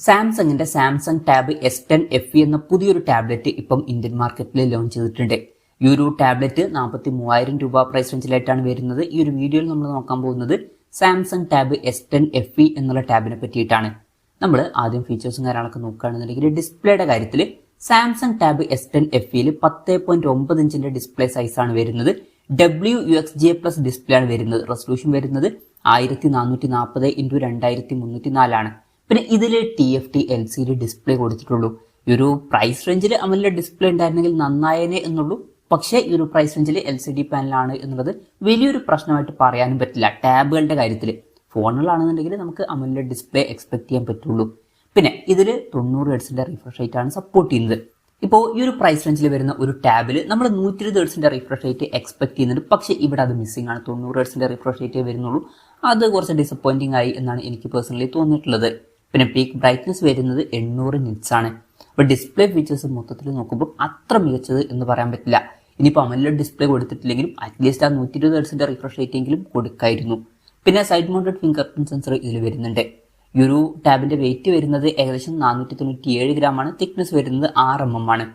സാംസങ്ങിന്റെ Samsung tab S10 FE എന്ന പുതിയൊരു ടാബ്ലറ്റ് ഇപ്പം ഇന്ത്യൻ മാർക്കറ്റിൽ ലോഞ്ച് ചെയ്തിട്ടുണ്ട്. ഈ ഒരു ടാബ്ലറ്റ് 43,000 രൂപ പ്രൈസ് റേഞ്ചിലായിട്ടാണ് വരുന്നത്. ഈ ഒരു വീഡിയോയിൽ നമ്മൾ നോക്കാൻ പോകുന്നത് സാംസങ് ടാബ് S10 FE എന്നുള്ള ടാബിനെ പറ്റിയിട്ടാണ്. നമ്മൾ ആദ്യം ഫീച്ചേഴ്സും കാര്യങ്ങളൊക്കെ നോക്കുകയാണെന്നുണ്ടെങ്കിൽ ഡിസ്പ്ലേയുടെ കാര്യത്തിൽ സാംസങ് ടാബ് S10 FEയിൽ 10.9 ഇഞ്ചിന്റെ ഡിസ്പ്ലേ സൈസാണ് വരുന്നത്. WUXGA+ ഡിസ്പ്ലേ ആണ് വരുന്നത്. റെസൊല്യൂഷൻ വരുന്നത് 1440x2304 ആണ്. പിന്നെ ഇതിൽ TFT LCD ഡിസ്പ്ലേ കൊടുത്തിട്ടുള്ളൂ. ഈ ഒരു പ്രൈസ് റേഞ്ചിൽ അമലിന്റെ ഡിസ്പ്ലേ ഉണ്ടായിരുന്നെങ്കിൽ നന്നായേനെ എന്നുള്ളൂ. പക്ഷേ ഈ ഒരു പ്രൈസ് റേഞ്ചിൽ LCD പാനലാണ് എന്നുള്ളത് വലിയൊരു പ്രശ്നമായിട്ട് പറയാനും പറ്റില്ല. ടാബുകളുടെ കാര്യത്തിൽ ഫോണുകളാണെന്നുണ്ടെങ്കിൽ നമുക്ക് അമലിന്റെ ഡിസ്പ്ലേ എക്സ്പെക്ട് ചെയ്യാൻ പറ്റുള്ളൂ. പിന്നെ ഇതിൽ 90 ഹെർട്സിന്റെ റിഫ്രഷ് റേറ്റ് ആണ് സപ്പോർട്ട് ചെയ്യുന്നത്. ഇപ്പോൾ ഈ ഒരു പ്രൈസ് റേഞ്ചിൽ വരുന്ന ഒരു ടാബിൽ നമ്മൾ 120 ഹെർട്സിന്റെ റിഫ്രഷ് റേറ്റ് എക്സ്പെക്ട് ചെയ്യുന്നുണ്ട്. പക്ഷേ ഇവിടെ അത് മിസ്സിംഗ് ആണ്. 90 ഹെർട്സിന്റെ റിഫ്രഷ് റേറ്റേ വരുന്നുള്ളൂ. അത് കുറച്ച് ഡിസപ്പോയിന്റിംഗ് ആയി എന്നാണ് എനിക്ക് പേഴ്സണലി തോന്നിയിട്ടുള്ളത്. പിന്നെ പീക്ക് ബ്രൈറ്റ്നസ് വരുന്നത് 800 നിറ്റ്സ് ആണ്. അപ്പോൾ ഡിസ്പ്ലേ ഫീച്ചേഴ്സ് മൊത്തത്തിൽ നോക്കുമ്പോൾ അത്ര മികച്ചത് എന്ന് പറയാൻ പറ്റില്ല. ഇനിയിപ്പോൾ അമലോഡ് ഡിസ്പ്ലേ കൊടുത്തിട്ടില്ലെങ്കിലും അറ്റ്ലീസ്റ്റ് ആ 120 ഹെർട്സിന്റെ റിഫ്രഷ് റേറ്റ് എങ്കിലും കൊടുക്കായിരുന്നു. പിന്നെ side mounted finger print sensor ഇതിൽ വരുന്നുണ്ട്. ഈ ഒരു ടാബിന്റെ വെയിറ്റ് വരുന്നത് ഏകദേശം 497 ഗ്രാം ആണ്. തിക്നെസ് വരുന്നത് 6 mm ആണ്.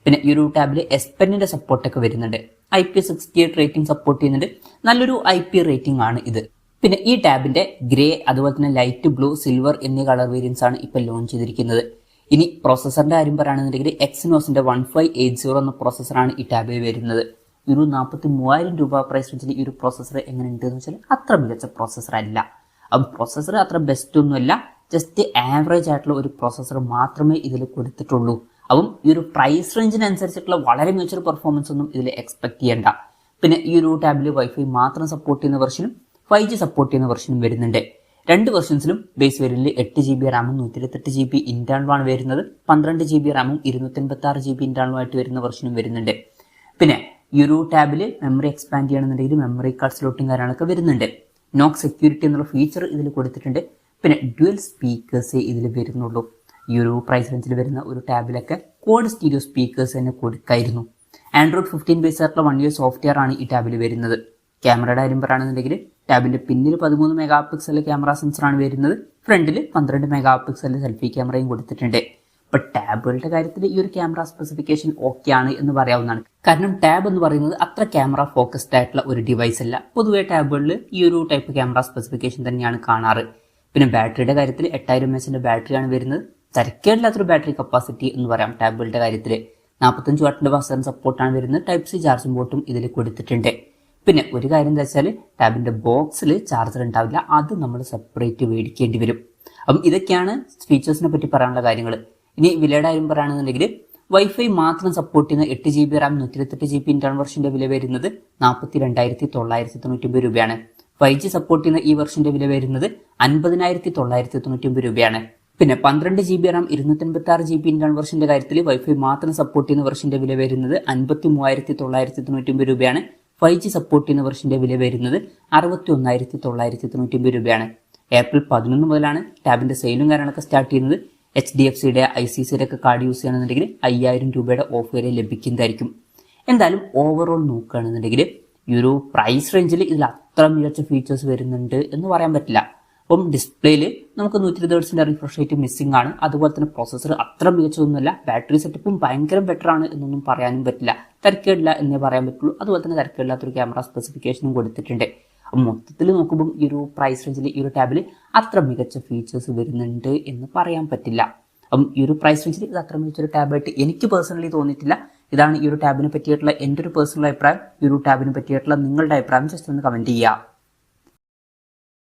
പിന്നെ ഈ ഒരു ടാബിൽ S Penന്റെ സപ്പോർട്ടൊക്കെ വരുന്നുണ്ട്. IP68 റേറ്റിംഗ് സപ്പോർട്ട് ചെയ്യുന്നുണ്ട്. നല്ലൊരു IP റേറ്റിംഗ് ആണ് ഇത്. പിന്നെ ഈ ടാബിന്റെ ഗ്രേ, അതുപോലെ തന്നെ ലൈറ്റ് ബ്ലൂ, സിൽവർ എന്നീ കളർ വേരിയൻസ് ആണ് ഇപ്പോൾ ലോഞ്ച് ചെയ്തിരിക്കുന്നത്. ഇനി പ്രോസസറിന്റെ കാര്യം പറയുകയാണെന്നുണ്ടെങ്കിൽ എക്സിനോസിന്റെ 1580 എന്ന പ്രോസസറാണ് ഈ ടാബിൽ വരുന്നത്. ഒരു 43,000 രൂപ പ്രൈസ് റേഞ്ചിൽ ഈ ഒരു പ്രോസസർ എങ്ങനെയുണ്ട് എന്ന് വെച്ചാൽ അത്ര മികച്ച പ്രോസസർ അല്ല. അപ്പം പ്രോസസർ അത്ര ബെസ്റ്റ് ഒന്നുമല്ല, ജസ്റ്റ് ആവറേജ് ആയിട്ടുള്ള ഒരു പ്രോസസർ മാത്രമേ ഇതിൽ കൊടുത്തിട്ടുള്ളൂ. അപ്പം ഈ ഒരു പ്രൈസ് റേഞ്ചിനനുസരിച്ചിട്ടുള്ള വളരെ മികച്ചൊരു പെർഫോമൻസ് ഒന്നും ഇതിൽ എക്സ്പെക്ട് ചെയ്യേണ്ട. പിന്നെ ഈ ഒരു ടാബിൽ വൈഫൈ മാത്രം സപ്പോർട്ട് ചെയ്യുന്ന വെർഷനും 5G സപ്പോർട്ട് ചെയ്യുന്ന വെർഷനും വരുന്നുണ്ട്. രണ്ട് വെർഷൻസിലും ബേസ് വേരിയന്റിൽ 8GB റാമും 128GB ഇന്റേണലുമാണ് വരുന്നത്. 12GB റാമും 256GB ഇന്റേണലുമായിട്ട് വരുന്ന വെർഷനും വരുന്നുണ്ട്. പിന്നെ ഈ ഒരു ടാബിൽ മെമ്മറി എക്സ്പാൻഡ് ചെയ്യണമെന്നുണ്ടെങ്കിൽ മെമ്മറി കാർഡ് സ്ലോട്ടും കാര്യങ്ങളൊക്കെ വരുന്നുണ്ട്. നോക്ക് സെക്യൂരിറ്റി എന്നുള്ള ഫീച്ചർ ഇതിൽ കൊടുത്തിട്ടുണ്ട്. പിന്നെ ഡ്യുവൽ സ്പീക്കേഴ്സേ ഇതിൽ വരുന്നുള്ളൂ. ഈ ഒരു പ്രൈസ് റേഞ്ചിൽ വരുന്ന ഒരു ടാബിലൊക്കെ കോഡ് സ്റ്റീരിയോ സ്പീക്കേഴ്സ് തന്നെ കൊടുക്കായിരുന്നു. ആൻഡ്രോയിഡ് 15 ബേസ് ആയിട്ടുള്ള 1 year സോഫ്റ്റ്വെയർ ആണ് ഈ ടാബിൽ വരുന്നത്. ക്യാമറയുടെ കാര്യം പറയുകയാണെന്നുണ്ടെങ്കിൽ ടാബിന്റെ പിന്നിൽ 13 മെഗാ പിക്സൽ ക്യാമറ സെൻസറാണ് വരുന്നത്. ഫ്രണ്ടിൽ 12 മെഗാ പിക്സൽ സെൽഫി ക്യാമറയും കൊടുത്തിട്ടുണ്ട്. ഇപ്പൊ ടാബുകളുടെ കാര്യത്തിൽ ഈ ഒരു ക്യാമറ സ്പെസിഫിക്കേഷൻ ഓക്കെ ആണ് എന്ന് പറയാവുന്നതാണ്. കാരണം ടാബ് എന്ന് പറയുന്നത് അത്ര ക്യാമറ ഫോക്കസ്ഡ് ആയിട്ടുള്ള ഒരു ഡിവൈസ് അല്ല. പൊതുവെ ടാബുകളിൽ ഈ ഒരു ടൈപ്പ് ക്യാമറ സ്പെസിഫിക്കേഷൻ തന്നെയാണ് കാണാറ്. പിന്നെ ബാറ്ററിയുടെ കാര്യത്തിൽ 8000 mAh ബാറ്ററിയാണ് വരുന്നത്. തിരക്കേടില്ലാത്തൊരു ബാറ്ററി കപ്പാസിറ്റി എന്ന് പറയാം. ടാബുകളുടെ കാര്യത്തിൽ 45 വാട്ടിന്റെ ഫാസ്റ്റ് സപ്പോർട്ടാണ് വരുന്നത്. Type C ചാർജിംഗ് പോർട്ടും ഇതിൽ കൊടുത്തിട്ടുണ്ട്. പിന്നെ ഒരു കാര്യം എന്താ വെച്ചാൽ ടാബിന്റെ ബോക്സിൽ ചാർജർ ഉണ്ടാവില്ല. അത് നമ്മൾ സെപ്പറേറ്റ് മേടിക്കേണ്ടി വരും. അപ്പം ഇതൊക്കെയാണ് ഫീച്ചേഴ്സിനെ പറ്റി പറയാനുള്ള കാര്യങ്ങൾ. ഇനി വിലയുടെ കാര്യം പറയുകയാണെന്നുണ്ടെങ്കിൽ വൈഫൈ മാത്രം സപ്പോർട്ട് ചെയ്യുന്ന 8GB റാം 128GB ഇന്റേണൽ വെർഷന്റെ വില വരുന്നത് 42,999 രൂപയാണ്. 5G സപ്പോർട്ട് ചെയ്യുന്ന ഈ വെർഷന്റെ വില വരുന്നത് 50,999 രൂപയാണ്. പിന്നെ 12GB റാം 256GB ഇന്റേണൽ വെർഷന്റെ കാര്യത്തിൽ വൈഫൈ മാത്രം സപ്പോർട്ട് ചെയ്യുന്ന വെർഷന്റെ വില വരുന്നത് 53,999 രൂപയാണ്. 5G സപ്പോർട്ട് ചെയ്യുന്ന വെർഷന്റെ വില വരുന്നത് 61,999 രൂപയാണ്. ഏപ്രിൽ 11 മുതലാണ് ടാബിന്റെ സെയിലും കാര്യങ്ങളൊക്കെ സ്റ്റാർട്ട് ചെയ്യുന്നത്. HDFCയുടെ ICICIയുടെ ഒക്കെ കാർഡ് യൂസ് ചെയ്യണമെന്നുണ്ടെങ്കിൽ 5,000 രൂപയുടെ ഓഫ് വരെ ലഭിക്കുന്നതായിരിക്കും. എന്തായാലും ഓവറോൾ നോക്കുകയാണെന്നുണ്ടെങ്കിൽ ഈ ഒരു പ്രൈസ് റേഞ്ചിൽ ഇതിൽ അത്ര മികച്ച ഫീച്ചേഴ്സ് വരുന്നുണ്ട് എന്ന് പറയാൻ പറ്റില്ല. അപ്പം ഡിസ്പ്ലേയിൽ നമുക്ക് 120 ഹെർട്സിന്റെ റിഫ്രഷ് റേറ്റ് മിസ്സിംഗ് ആണ്. അതുപോലെ തന്നെ പ്രോസസർ അത്ര മികച്ചതൊന്നുമല്ല. ബാറ്ററി സെറ്റപ്പും ഭയങ്കര ബെറ്റർ ആണ് എന്നൊന്നും പറയാനും പറ്റില്ല. തിരക്കേടില്ല എന്നേ പറയാൻ പറ്റുള്ളൂ. അതുപോലെ തന്നെ തിരക്കേടില്ലാത്തൊരു ക്യാമറ സ്പെസിഫിക്കേഷനും കൊടുത്തിട്ടുണ്ട്. അപ്പം മൊത്തത്തിൽ നോക്കുമ്പോൾ ഈ ഒരു പ്രൈസ് റേഞ്ചിൽ ഈ ഒരു ടാബിൽ അത്ര മികച്ച ഫീച്ചേഴ്സ് വരുന്നുണ്ട് എന്ന് പറയാൻ പറ്റില്ല. അപ്പം ഈ ഒരു പ്രൈസ് റേഞ്ചിൽ ഇത് അത്ര മികച്ചൊരു ടാബായിട്ട് എനിക്ക് പേഴ്സണലി തോന്നിയിട്ടില്ല. ഇതാണ് ഈ ഒരു ടാബിനെ പറ്റിയിട്ടുള്ള എൻ്റെ ഒരു പേഴ്സണൽ അഭിപ്രായം. ഈ ഒരു ടാബിനെ പറ്റിയിട്ടുള്ള നിങ്ങളുടെ അഭിപ്രായം ജസ്റ്റ് ഒന്ന് കമന്റ് ചെയ്യുക.